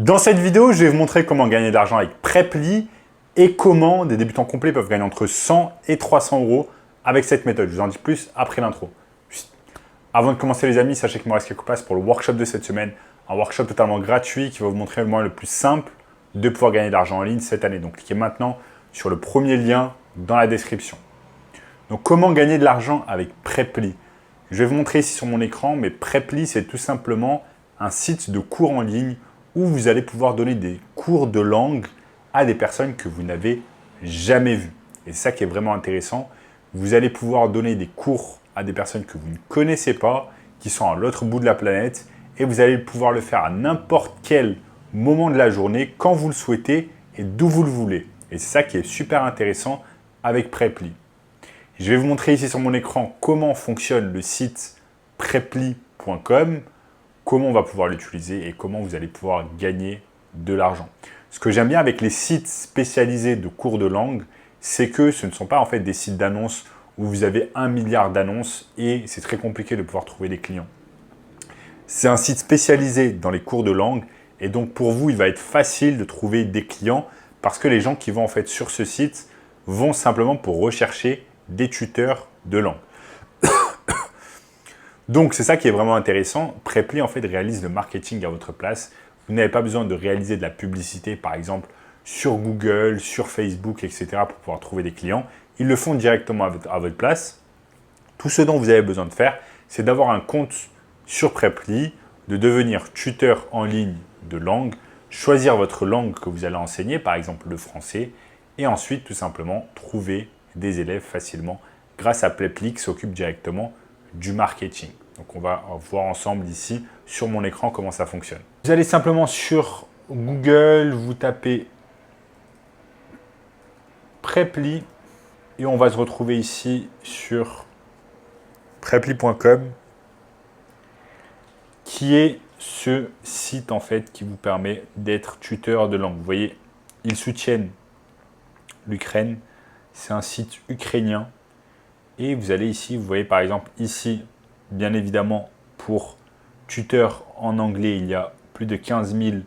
Dans cette vidéo, je vais vous montrer comment gagner de l'argent avec Preply et comment des débutants complets peuvent gagner entre 100 et 300 euros avec cette méthode. Je vous en dis plus après l'intro. Avant de commencer les amis, sachez qu'il me reste quelques places pour le workshop de cette semaine. Un workshop totalement gratuit qui va vous montrer le moyen le plus simple de pouvoir gagner de l'argent en ligne cette année. Donc cliquez maintenant sur le premier lien dans la description. Donc comment gagner de l'argent avec Preply? Je vais vous montrer ici sur mon écran, mais Preply c'est tout simplement un site de cours en ligne où vous allez pouvoir donner des cours de langue à des personnes que vous n'avez jamais vues. Et c'est ça qui est vraiment intéressant. Vous allez pouvoir donner des cours à des personnes que vous ne connaissez pas, qui sont à l'autre bout de la planète, et vous allez pouvoir le faire à n'importe quel moment de la journée, quand vous le souhaitez et d'où vous le voulez. Et c'est ça qui est super intéressant avec Preply. Je vais vous montrer ici sur mon écran comment fonctionne le site preply.com, comment on va pouvoir l'utiliser et comment vous allez pouvoir gagner de l'argent. Ce que j'aime bien avec les sites spécialisés de cours de langue, c'est que ce ne sont pas en fait des sites d'annonces où vous avez 1 milliard d'annonces et c'est très compliqué de pouvoir trouver des clients. C'est un site spécialisé dans les cours de langue et donc pour vous, il va être facile de trouver des clients parce que les gens qui vont en fait sur ce site vont simplement pour rechercher des tuteurs de langue. Donc, c'est ça qui est vraiment intéressant. Preply, en fait, réalise le marketing à votre place. Vous n'avez pas besoin de réaliser de la publicité, par exemple, sur Google, sur Facebook, etc. pour pouvoir trouver des clients. Ils le font directement à votre place. Tout ce dont vous avez besoin de faire, c'est d'avoir un compte sur Preply, de devenir tuteur en ligne de langue, choisir votre langue que vous allez enseigner, par exemple le français, et ensuite, tout simplement, trouver des élèves facilement grâce à Preply qui s'occupe directement du marketing. Donc, on va voir ensemble ici sur mon écran comment ça fonctionne. Vous allez simplement sur Google, vous tapez Preply et on va se retrouver ici sur preply.com qui est ce site en fait qui vous permet d'être tuteur de langue. Vous voyez, ils soutiennent l'Ukraine. C'est un site ukrainien. Et vous allez ici, vous voyez par exemple ici, bien évidemment, pour tuteur en anglais, il y a plus de 15 000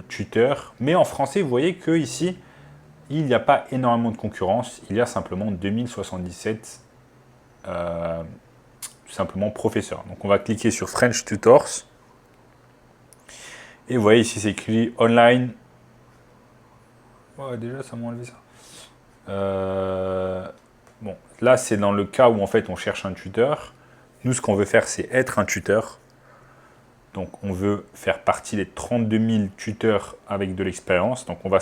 tuteurs. Mais en français, vous voyez qu'ici, il n'y a pas énormément de concurrence. Il y a simplement 2077 tout simplement professeurs. Donc on va cliquer sur French Tutors. Et vous voyez ici, c'est écrit online. Ouais, déjà, ça m'a enlevé ça. Bon, là, c'est dans le cas où en fait on cherche un tuteur. Nous, ce qu'on veut faire, c'est être un tuteur. Donc, on veut faire partie des 32 000 tuteurs avec de l'expérience. Donc, on va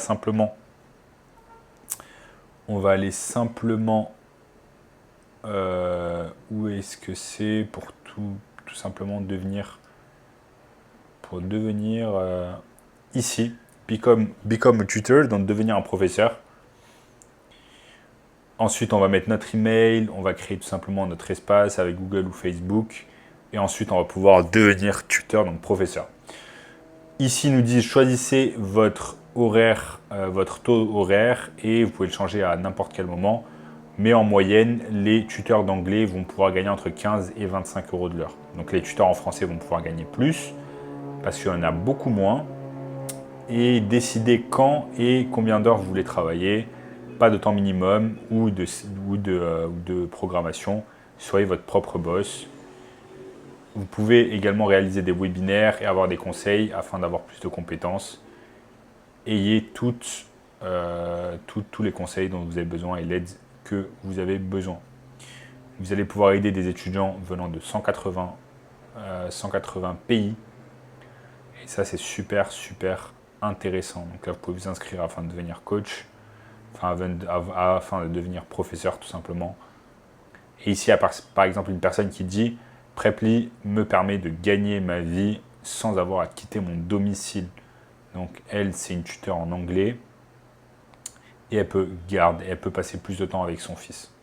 aller simplement, où est-ce que c'est pour tout simplement devenir, ici, become a tutor, donc devenir un professeur. Ensuite, on va mettre notre email, on va créer tout simplement notre espace avec Google ou Facebook. Et ensuite, on va pouvoir devenir tuteur, donc professeur. Ici, ils nous disent choisissez votre horaire, votre taux horaire et vous pouvez le changer à n'importe quel moment. Mais en moyenne, les tuteurs d'anglais vont pouvoir gagner entre 15 et 25 euros de l'heure. Donc les tuteurs en français vont pouvoir gagner plus parce qu'il y en a beaucoup moins. Et décidez quand et combien d'heures vous voulez travailler. Pas de temps minimum ou de programmation. Soyez votre propre boss. Vous pouvez également réaliser des webinaires et avoir des conseils afin d'avoir plus de compétences. Ayez tous les conseils dont vous avez besoin et l'aide que vous avez besoin. Vous allez pouvoir aider des étudiants venant de 180 pays. Et ça, c'est super, super intéressant. Donc là, vous pouvez vous inscrire afin de devenir coach. Afin de devenir professeur tout simplement. Et ici, par exemple, une personne qui dit « Preply me permet de gagner ma vie sans avoir à quitter mon domicile ». Donc elle, c'est une tuteure en anglais et elle peut passer plus de temps avec son fils.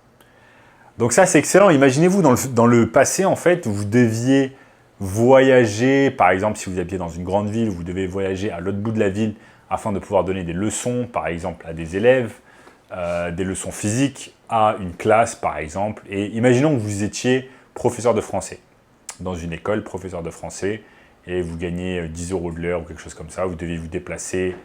Donc ça, c'est excellent. Imaginez-vous, dans le passé, en fait, vous deviez voyager. Par exemple, si vous habitez dans une grande ville, vous devez voyager à l'autre bout de la ville afin de pouvoir donner des leçons, par exemple, à des élèves, des leçons physiques à une classe, par exemple. Et imaginons que vous étiez professeur de français dans une école, professeur de français, et vous gagnez 10 € de l'heure ou quelque chose comme ça. Vous devez vous déplacer,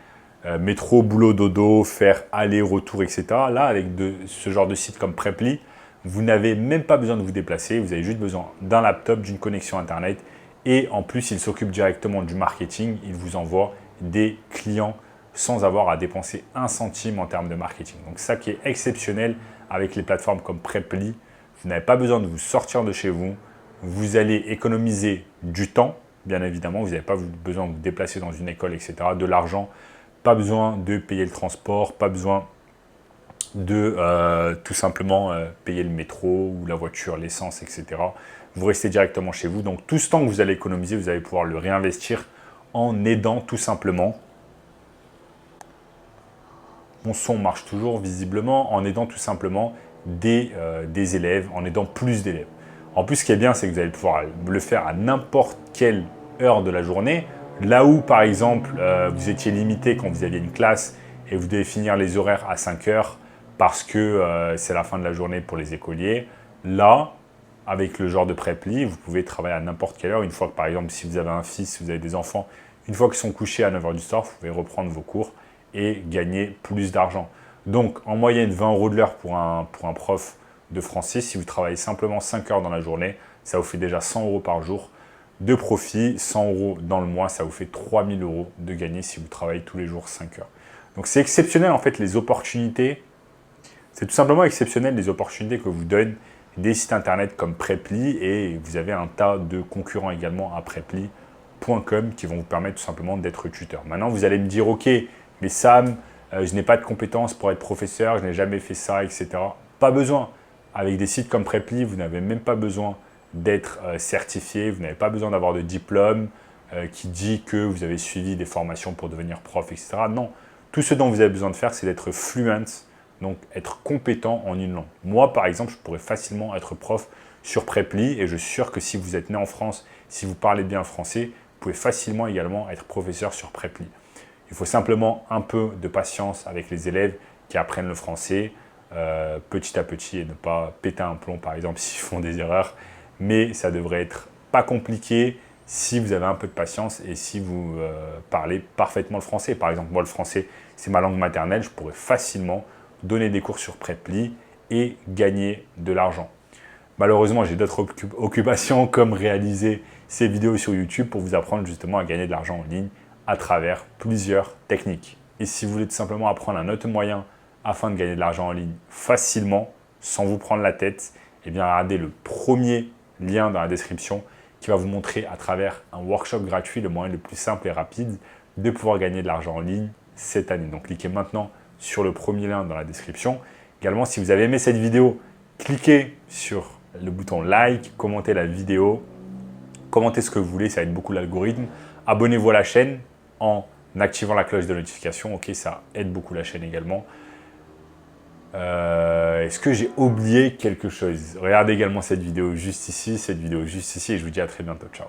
métro, boulot, dodo, faire aller-retour, etc. Là, avec ce genre de site comme Preply, vous n'avez même pas besoin de vous déplacer. Vous avez juste besoin d'un laptop, d'une connexion Internet. Et en plus, il s'occupe directement du marketing. Il vous envoie des clients sans avoir à dépenser un centime en termes de marketing. Donc ça qui est exceptionnel avec les plateformes comme Preply, vous n'avez pas besoin de vous sortir de chez vous. Vous allez économiser du temps, bien évidemment. Vous n'avez pas besoin de vous déplacer dans une école, etc. De l'argent, pas besoin de payer le transport, pas besoin de tout simplement payer le métro ou la voiture, l'essence, etc. Vous restez directement chez vous. Donc tout ce temps que vous allez économiser, vous allez pouvoir le réinvestir en aidant tout simplement. Mon son marche toujours visiblement, en aidant tout simplement des élèves, en aidant plus d'élèves. En plus, ce qui est bien, c'est que vous allez pouvoir le faire à n'importe quelle heure de la journée. Là où, par exemple, vous étiez limité quand vous aviez une classe et vous devez finir les horaires à 5 heures parce que c'est la fin de la journée pour les écoliers. Là, avec le genre de Preply, vous pouvez travailler à n'importe quelle heure. Une fois que, par exemple, si vous avez un fils, si vous avez des enfants, une fois qu'ils sont couchés à 9 h du soir, vous pouvez reprendre vos cours et gagner plus d'argent. Donc, en moyenne, 20 € de l'heure pour un prof de français. Si vous travaillez simplement 5 heures dans la journée, ça vous fait déjà 100 € par jour de profit. 100 € dans le mois, ça vous fait 3 000 € de gagner si vous travaillez tous les jours 5 heures. Donc, c'est exceptionnel, en fait, les opportunités. C'est tout simplement exceptionnel les opportunités que vous donnent des sites internet comme Preply, et vous avez un tas de concurrents également à Preply.com qui vont vous permettre tout simplement d'être tuteur. Maintenant, vous allez me dire, ok, mais Sam, je n'ai pas de compétences pour être professeur, je n'ai jamais fait ça, etc. Pas besoin. Avec des sites comme Preply, vous n'avez même pas besoin d'être certifié, vous n'avez pas besoin d'avoir de diplôme qui dit que vous avez suivi des formations pour devenir prof, etc. Non, tout ce dont vous avez besoin de faire, c'est d'être fluent, donc être compétent en une langue. Moi, par exemple, je pourrais facilement être prof sur Preply, et je suis sûr que si vous êtes né en France, si vous parlez bien français, vous pouvez facilement également être professeur sur Preply. Il faut simplement un peu de patience avec les élèves qui apprennent le français petit à petit et ne pas péter un plomb, par exemple, s'ils font des erreurs. Mais ça devrait être pas compliqué si vous avez un peu de patience et si vous parlez parfaitement le français. Par exemple, moi, le français, c'est ma langue maternelle. Je pourrais facilement donner des cours sur Preply et gagner de l'argent. Malheureusement, j'ai d'autres occupations comme réaliser ces vidéos sur YouTube pour vous apprendre justement à gagner de l'argent en ligne à travers plusieurs techniques. Et si vous voulez tout simplement apprendre un autre moyen afin de gagner de l'argent en ligne facilement, sans vous prendre la tête, eh bien regardez le premier lien dans la description qui va vous montrer à travers un workshop gratuit le moyen le plus simple et rapide de pouvoir gagner de l'argent en ligne cette année. Donc cliquez maintenant sur le premier lien dans la description. Également, si vous avez aimé cette vidéo, cliquez sur le bouton like, commentez la vidéo, commentez ce que vous voulez, ça aide beaucoup l'algorithme. Abonnez-vous à la chaîne en activant la cloche de notification. Ok, ça aide beaucoup la chaîne également. Est-ce que j'ai oublié quelque chose? Regardez également cette vidéo juste ici, et je vous dis à très bientôt. Ciao.